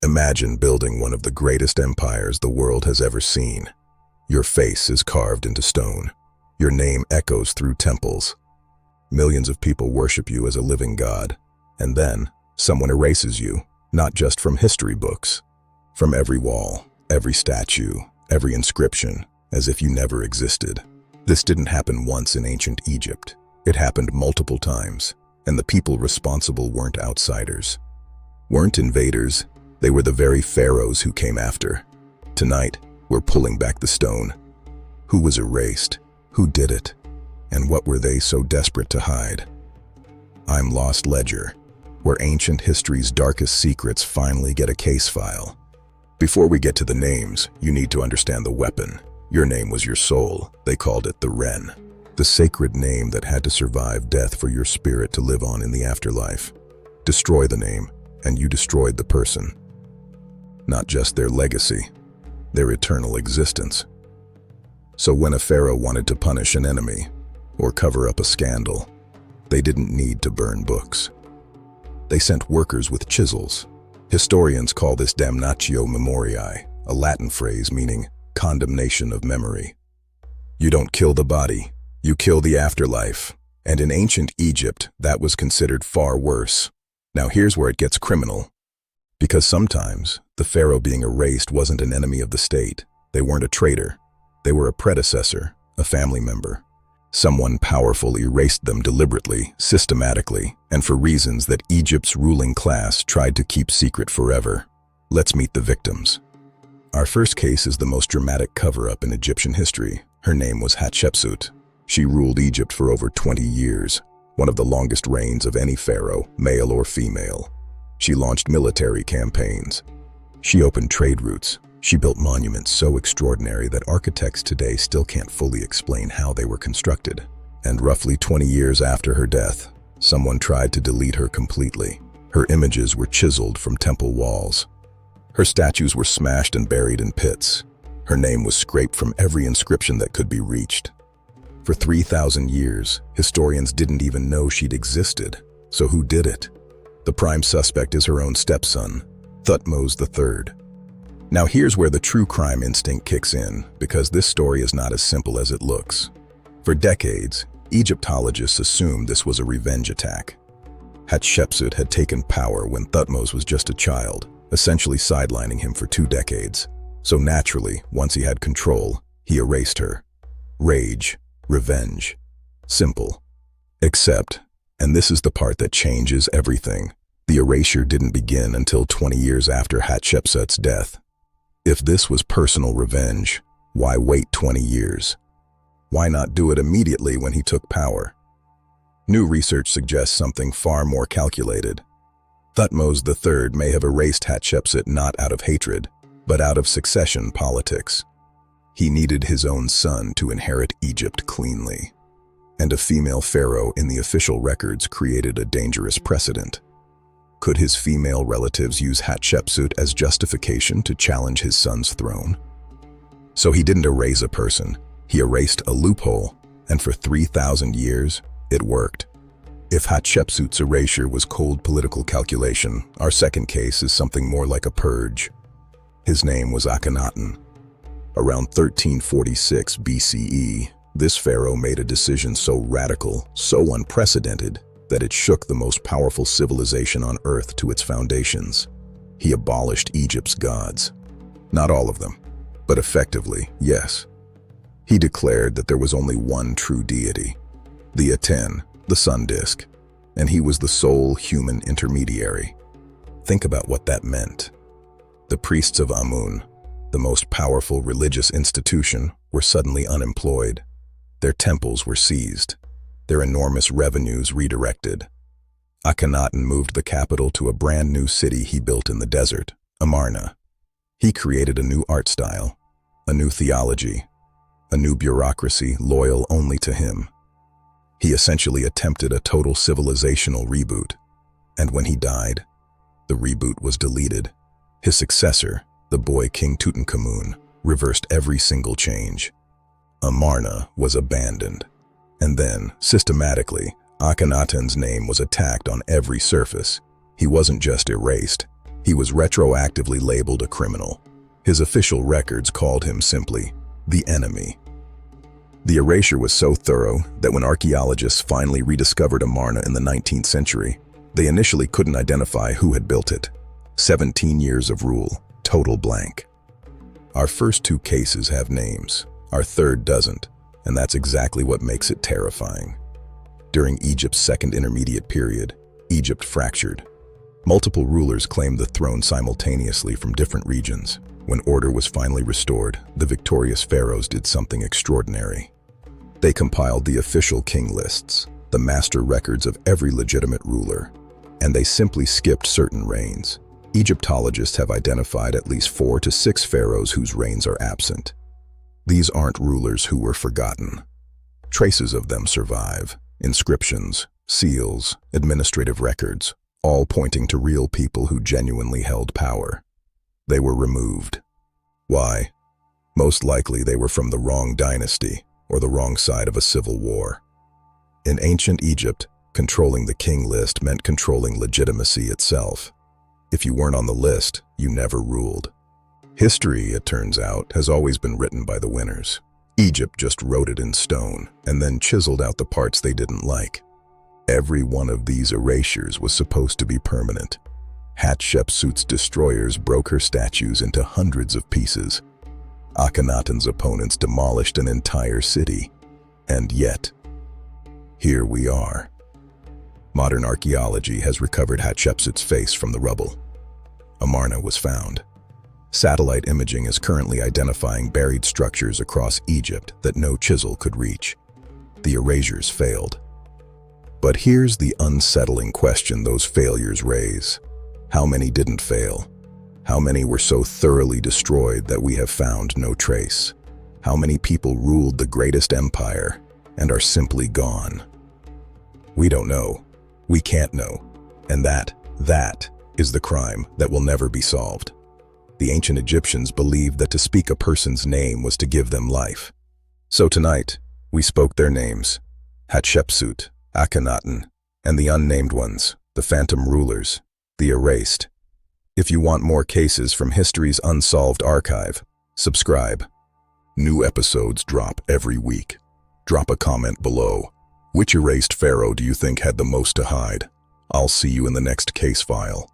Imagine building one of the greatest empires the world has ever seen. Your face is carved into stone. Your name echoes through temples. Millions of people worship you as a living god. And then, someone erases you, not just from history books, from every wall, every statue, every inscription, as if you never existed. This didn't happen once in ancient Egypt. It happened multiple times, and the people responsible weren't outsiders, weren't invaders. They were the very pharaohs who came after. Tonight, we're pulling back the stone. Who was erased? Who did it? And what were they so desperate to hide? I'm Lost Ledger, where ancient history's darkest secrets finally get a case file. Before we get to the names, you need to understand the weapon. Your name was your soul. They called it the Ren, the sacred name that had to survive death for your spirit to live on in the afterlife. Destroy the name, and you destroyed the person. Not just their legacy, their eternal existence. So when a pharaoh wanted to punish an enemy or cover up a scandal, they didn't need to burn books. They sent workers with chisels. Historians call this damnatio memoriae, a Latin phrase meaning condemnation of memory. You don't kill the body, you kill the afterlife. And in ancient Egypt, that was considered far worse. Now here's where it gets criminal. Because sometimes, the pharaoh being erased wasn't an enemy of the state. They weren't a traitor. They were a predecessor, a family member. Someone powerful erased them deliberately, systematically, and for reasons that Egypt's ruling class tried to keep secret forever. Let's meet the victims. Our first case is the most dramatic cover-up in Egyptian history. Her name was Hatshepsut. She ruled Egypt for over 20 years, one of the longest reigns of any pharaoh, male or female. She launched military campaigns. She opened trade routes. She built monuments so extraordinary that architects today still can't fully explain how they were constructed. And roughly 20 years after her death, someone tried to delete her completely. Her images were chiseled from temple walls. Her statues were smashed and buried in pits. Her name was scraped from every inscription that could be reached. For 3,000 years, historians didn't even know she'd existed. So who did it? The prime suspect is her own stepson, Thutmose III. Now here's where the true crime instinct kicks in, because this story is not as simple as it looks. For decades, Egyptologists assumed this was a revenge attack. Hatshepsut had taken power when Thutmose was just a child, essentially sidelining him for 2 decades. So naturally, once he had control, he erased her. Rage, revenge. Simple. Except, and this is the part that changes everything, the erasure didn't begin until 20 years after Hatshepsut's death. If this was personal revenge, why wait 20 years? Why not do it immediately when he took power? New research suggests something far more calculated. Thutmose III may have erased Hatshepsut not out of hatred, but out of succession politics. He needed his own son to inherit Egypt cleanly. And a female pharaoh in the official records created a dangerous precedent. Could his female relatives use Hatshepsut as justification to challenge his son's throne? So he didn't erase a person, he erased a loophole, and for 3,000 years, it worked. If Hatshepsut's erasure was cold political calculation, our second case is something more like a purge. His name was Akhenaten. Around 1346 BCE, this pharaoh made a decision so radical, so unprecedented, that it shook the most powerful civilization on earth to its foundations. He abolished Egypt's gods. Not all of them, but effectively, yes. He declared that there was only one true deity, the Aten, the sun disk, and he was the sole human intermediary. Think about what that meant. The priests of Amun, the most powerful religious institution, were suddenly unemployed. Their temples were seized, their enormous revenues redirected. Akhenaten moved the capital to a brand new city he built in the desert, Amarna. He created a new art style, a new theology, a new bureaucracy loyal only to him. He essentially attempted a total civilizational reboot, and when he died, the reboot was deleted. His successor, the boy King Tutankhamun, reversed every single change. Amarna was abandoned. And then, systematically, Akhenaten's name was attacked on every surface. He wasn't just erased, He was retroactively labeled a criminal. His official records called him simply the enemy. The erasure was so thorough that when archaeologists finally rediscovered Amarna in the 19th century, they initially couldn't identify who had built it. 17 years of rule, total blank. Our first two cases have names, our third doesn't, and that's exactly what makes it terrifying. During Egypt's second intermediate period, Egypt fractured. Multiple rulers claimed the throne simultaneously from different regions. When order was finally restored, the victorious pharaohs did something extraordinary. They compiled the official king lists, the master records of every legitimate ruler, and they simply skipped certain reigns. Egyptologists have identified at least 4 to 6 pharaohs whose reigns are absent. These aren't rulers who were forgotten. Traces of them survive: inscriptions, seals, administrative records, all pointing to real people who genuinely held power. They were removed. Why? Most likely they were from the wrong dynasty or the wrong side of a civil war. In ancient Egypt, controlling the king list meant controlling legitimacy itself. If you weren't on the list, you never ruled. History, it turns out, has always been written by the winners. Egypt just wrote it in stone and then chiseled out the parts they didn't like. Every one of these erasures was supposed to be permanent. Hatshepsut's destroyers broke her statues into hundreds of pieces. Akhenaten's opponents demolished an entire city. And yet, here we are. Modern archaeology has recovered Hatshepsut's face from the rubble. Amarna was found. Satellite imaging is currently identifying buried structures across Egypt that no chisel could reach. The erasures failed. But here's the unsettling question those failures raise. How many didn't fail? How many were so thoroughly destroyed that we have found no trace? How many people ruled the greatest empire and are simply gone? We don't know. We can't know. And that is the crime that will never be solved. The ancient Egyptians believed that to speak a person's name was to give them life. So tonight, we spoke their names: Hatshepsut, Akhenaten, and the unnamed ones, the phantom rulers, the erased. If you want more cases from history's unsolved archive, subscribe. New episodes drop every week. Drop a comment below. Which erased pharaoh do you think had the most to hide? I'll see you in the next case file.